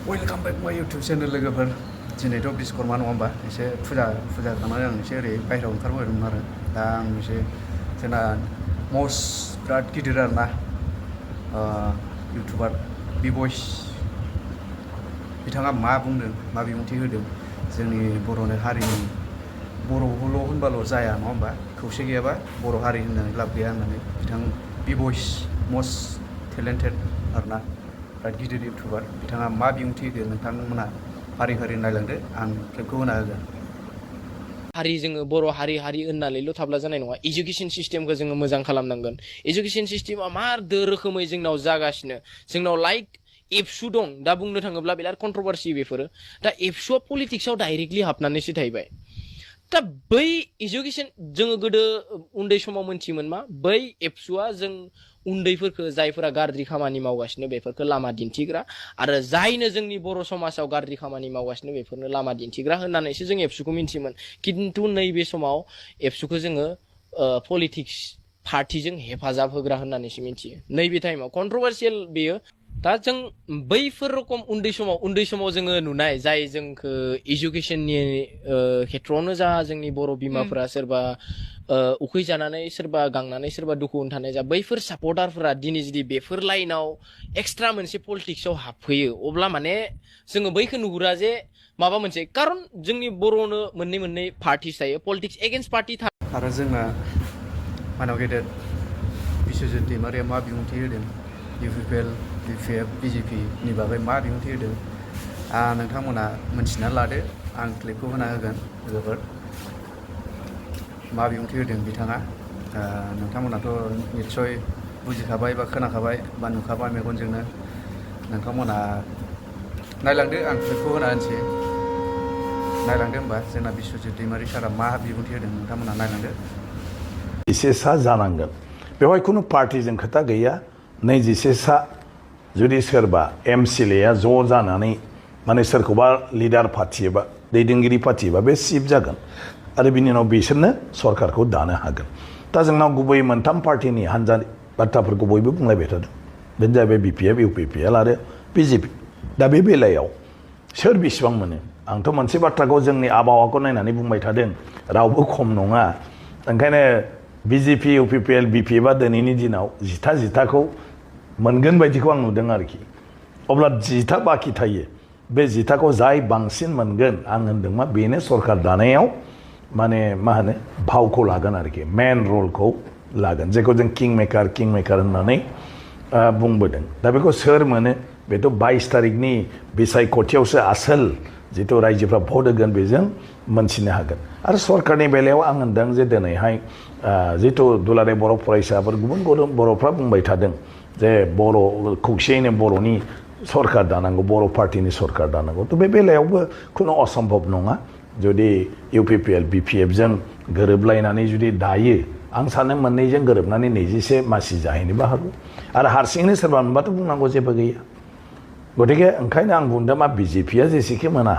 Welcome बेक माय YouTube channel लोगोफोर दिनैथ' बिश्वकर्मा नङा होमबा एसे फुजा खालामनानै आं एसे ओरै बायहेरायाव ओंखारबोदोंमोन आरो दा आं एसे जोंना बिराद गिदिर आरोना इउटुबार बिबयस बिथाङा मा बुंदों मा बिबुंथि होदों जोंनि बर'नि हारिनि बर'ल' होनबाल' जाया नङा होमबा खौसे गैयाबा बर' हारि होननानै लाब गैया होननानै बिथां बिबयस मस्ट टेलेन्टेड आरोना बिराद गिदिर इउटुबार बिथाङा मा बिबुंथि होदों नोंथांमोना फारि नायलांदो आं क्लिपखौ होना होगोन हारि जोङो बर' हारि होननानैल' थाब्ला जानाय नङा एजुकेशन सिस्टेमखौ जोङो मोजां खालामनांगोन एजुकेशन सिस्टेमा मा रोखोमै जोंनाव जागासिनो जोंनाव लाइक एबसु दं दा बुंनो थाङोब्ला बिराद कन्ट्रोभार्सि बेफोरो दा एबसुआ पलिटिक्सआव डाइरेक्टलि हाबनानैसो थाहैबाय दा बै एजुकेशन जोङो गोदो उन्दै समाव मोनथियोमोन मा बै एबसुआ जों उन्दैफोरखौ जायफोरा गाज्रि खामानि मावगासिनो बेफोरखौ लामा दिन्थिग्रा आरो जायनो जोंनि बर' समाजाव गाज्रि खामानि मावगासिनो बेफोरनो लामा दिन्थिग्रा होननानैसो जों एबसुखौ मिन्थियोमोन किन्तु नैबे समाव एबसुखौ जोङो पलिटिक्स पार्टिजों हेफाजाब होग्रा होननानैसो मिन्थियो नैबे टाइमाव कन्ट्रोभार्सियेल बेयो दा जों बैफोर रखम उन्दै समाव जोङो नुनाय जाय जोंखौ एजुकेशननि खेथ्रआवनो जा जोंनि बर' बिमाफोरा सोरबा उखै जानानै सोरबा गांनानै सोरबा दुखु थानाय जा बैफोर सापर्टारफोरा दिनै जुदि बेफोर लाइनाव एक्सट्रा मोनसे पलिटिक्सआव हाबफैयो अब्ला माने जोङो बैखौ नुहुरा जे माबा मोनसे कारन जोंनि बर'नो मोननै पार्टि थायो पलिटिक्स एगेन्स्ट पार्टि आरो जोंना मानाव गेदेर बिस्वजित दैमारिया मा बिबुंथि होदों इउपिपिएल बिपिएफ बिजेपि नि बागै मा बिबुंथि होदों नोंथांमोना मोनथिना लादो आं क्लिपखौ होना होगोन लोगोफोर मा बिबुंथि होदों बिथाङा नोंथांमोनाथ' निस्सय बुजिखाबाय बा खोनाखाबाय बा नुखाबाय मेगनजोंनो नोंथांमोना नायलांदो आं क्लिपखौ होना होनोसै नायलांदो होमबा जोंना बिस्वजित दैमारि सारा मा बिबुंथि होदों नोंथांमोना नायलांदो जिसे सा जानांगोन बेवहाय खुनु पार्टिजों खोथा गैया नैजिसे सा जुदि सोरबा एमसिएलएआ ज' जानानै माने सोरखौबा लिडार पार्टिबा दैदेनगिरि पार्टिबा बे सिफ जागोन आरो बिनि उनाव बिसोरनो सरकारखौ दानो हागोन दा जोंनाव गुबै मोनथाम पार्टिनि हान्जा बाथ्राफोरखौ बयबो बुंलायबाय थादों बेनो जाहैबाय बिपिएफ इउपिपिएल आरो बिजेपि दा बे बेलायाव सोर बेसेबां मोनो आंथ' मोनसे बाथ्राखौ जोंनि आबहावाखौ नायनानै बुंबाय थादों रावबो खम नङा ओंखायनो बिजेपि इउपिपिएल बिपिएफआ दिनैनि दिनाव जिथाखौ मोनगोन बायदिखौ आं नुदों आरोखि अब्ला जिथा बाखि थायो बे जिथाखौ जाय बांसिन मोनगोन आं होनदों मा बेनो सरकार दानायाव माने मा होनो भावखौ लागोन आरोखि मेन रलखौ लागोन जेखौ जों किं मेकार होननानै बुंबोदों दा बेखौ सोर मोनो बेथ' 22 तारिखनि बिसायख'थियावसो आसोल जिथु रायजोफ्रा भट होगोन बेजों मोनथिनो हागोन आरो सरकारनि बेलायाव आं होनदों जे दिनैहाय जिथु दुलाराय बर' फरायसाफोर गुबुन बर'फ्रा बुंबाय थादों जे बर' खौसेयैनो बर'नि सरकार दानांगौ बर' पार्टिनि सरकार दानांगौ थ' बे बेलायावबो खुनु असम्भब नङा जुदि इउपिपिएल बिपिएफजों गोरोबलायनानै जुदि दायो आं सानो मोननैजों गोरोबनानै 21 मासि जाहैनोबो हागौ आरो हारसिङैनो सोरबा मोनबाथ' बुंनांगौ जेबो गैया गतिके ओंखायनो आं बुंदों मा बिजेपिया जेसेखि मोना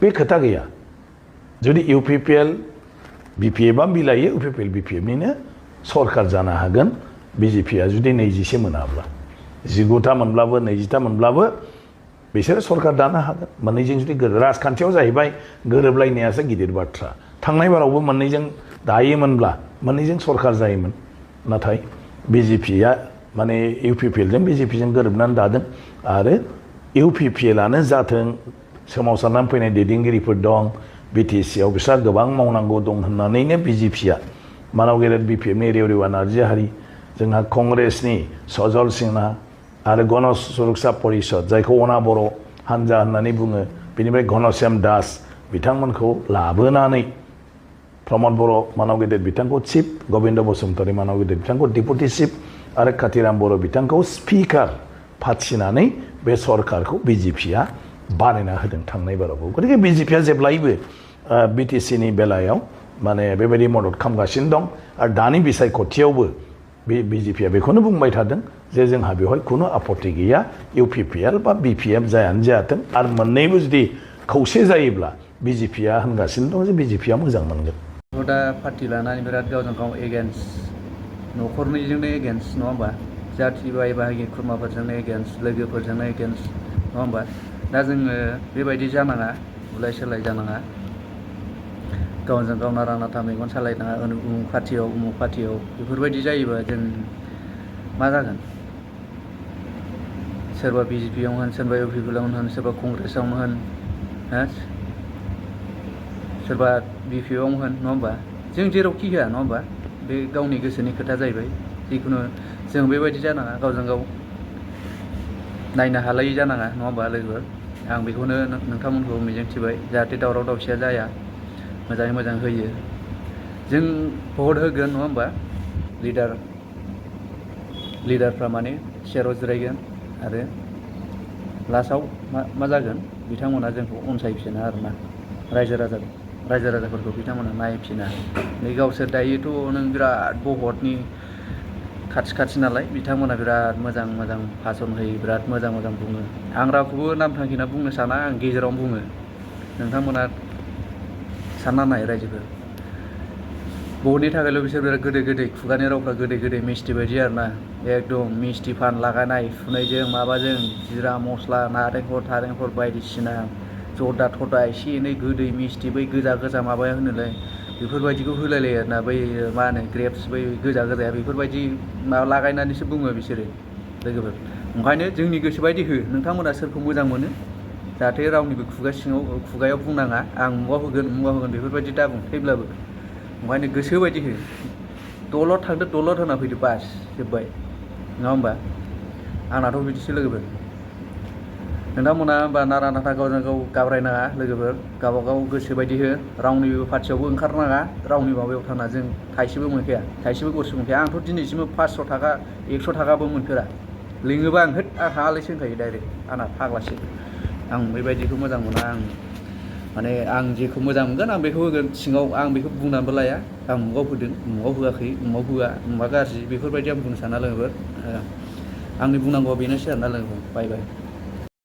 बे खोथा गैया जुदि इउपिपिएल बिपिएफआ मिलायो इउपिपिएल बिपिएफनिनो सरकार जानो हागोन बिजेपिया जुदि 21 मोनाब्ला 19टा मोनब्लाबो 20टा मोनब्लाबो बिसोरो सरकार दानो हागोन मोननैजों जुदि राजखान्थियाव जाहैबाय गोरोबलायनायासो गिदिर बाथ्रा थांनाय बारावबो मोननैजों दायोमोनब्ला मोननैजों सरकार जायोमोन नाथाय बिजेपिया माने इउपिपिएलजों बिजेपिजों गोरोबनानै दादों आरो इउपिपिएलआनो जाथों सोमावसारनानै फैनाय दैदेनगिरिफोर दं बिटिसिआव बिस्रा गोबां मावनांगौ दं होननानैनो बिजेपिया मानाव गेदेर बिपिएफनि रेवरेवा नार्जारी जोंहा कंग्रेसनि सजल सिंहा आरो गण सुरक्षा परिषद जायखौ अना बर' हान्जा होननानै बुङो बेनिफ्राय घनश्याम दास बिथांमोनखौ लाबोनानै प्रमद बर' मानाव गेदेर बिथांखौ चिफ गबिन्द बसुमतारी मानाव गेदेर बिथांखौ डेपुटि चिफ आरो कातिराम बर' बिथांखौ स्पिकार फाथिनानै बे सरकारखौ बिजेपिया बानायना होदों थांनाय बारावबो गतिके बिजेपिया जेब्लायबो बिटिसिनि बेलायाव माने बेबायदि मदद खालामगासिनो दं आरो दानि बिसायख'थियावबो बे बिजेपिया बेखौनो बुंबाय थादों जे जोंहा बेवहाय खुनु आपत्ति गैया इउपिपिएल बा बिपिएफ जायानो जाथों आरो मोननैबो जुदि खौसे जायोब्ला बिजेपिया होनगासिनो दं जे बिजेपिया मोजां मोनगोन दा पार्टि लानानै बिराद गावजों गाव एगेन्स्ट न'खरनिजोंनो एगेन्स्ट नङा होमबा जाथि बाय बाहागि खुरमाफोरजोंनो एगेन्स्ट लोगोफोरजोंनो एगेन्स्ट नङा होमबा दा जोङो बेबायदि जानाङा, बुलाय सोलाय जानाङा, गावजों गाव नारा नाथा मेगन सालायनाङा, उमुक पार्टियाव बेफोरबायदि जायोबा जों मा जागोन? सोरबा बिजेपियावनो होन, सोरबा इउपिपिएलआवनो होन, सोरबा कंग्रेसआवनो होन, सोरबा बिपिएफआवनो होन, नङा होमबा? जों जेरावखि होआ, नङा होमबा? बे गावनि गोसोनि खोथा जाहैबाय। जिखुनु जों बेबायदि जानाङा, गावजों गाव नायनो हालायि जानाङा, नङा होमबा लोगोफोर? आं बेखौनो नोंथांमोनखौ मिजिंथिबाय, जाहाथे दावराव दावसिया जाया, मोजाङै मोजां होयो। जों भट होगोन, नङा होमबा? लिडारफ्रा माने चेयाराव जिरायगोन आरो लास्टआव मा जागोन? बिथांमोना जोंखौ अनसायफिना आरोना, रायजो राजाफोरखौ बिथांमोना नायफिना। गावसोर दायोथ' नों बिराद भटनि खाथि नालाय, बिथांमोना बिराद मोजां भाषण होयो, बिराद मोजां बुङो। आं रावखौबो नाम थांखिना बुंनो साना, आं गेजेरावनो बुङो। नोंथांमोना सानना नाय रायजोफोर, भटनि थाखायल' बिसोर बिराद गोदै खुगानि रावफ्रा गोदै मिस्टि बायदि आरोना, एकदम मिस्टि फान लागायनाय सुनायजों माबाजों जिरा मस्ला नारेंखल बायदिसिना जदा थदा एसे एनै गोदै मिस्टि, बै गोजा माबाया होनोलाय, बेफोरबायदिखौ होलायलायो आरोना, बै मा होनो ग्रेप्स, बै गोजाया बेफोरबायदि माबा लागायनानैसो बुङो बिसोरो लोगोफोर। ओंखायनो जोंनि गोसो बायदि हो, नोंथांमोना सोरखौ मोजां मोनो, जाहाथे रावनिबो खुगायाव बुंनाङा आं मुवा होगोन बेफोरबायदि दाबुं, थैब्लाबो ओंखायनो गोसो बायदि हो, दलद थांदो, दलद होना फैदो, बास जोब्बाय, नङा होमबा? आंनाथ' बिदिसो लोगोफोर। नोंथांमोना होमबा नारा नाथा गावजों गाव गाब्रायनाङा लोगोफोर, गावबागाव गोसो बायदि हो, रावनिबो पार्टियावबो ओंखारनाङा, रावनि माबायाव थाङा। जों थाइसेबो मोनखाया, थाइसेबो गरसे मोनखाया। आंथ' दिनैसिमबो 500 थाखा 100 थाखाबो मोनफेरा। लिङोबा आं हालायसो होनखायो डाइरेक्ट, आंना फाग्लासो। आं बेबायदिखौ मोजां मोना। आं माने आं जेखौ मोजां मोनगोन आं बेखौ होगोन, सिङाव आं बेखौ बुंनानैबो लाया, आं मुगाव होदों, मुगाव होआखै, मुगाव होआ, मुगा गाज्रि, बेफोरबायदि आं बुंनो साना लोगोफोर। आंनि बुंनांगौआ बेनोसै आरोना लोगोफोर, बाय।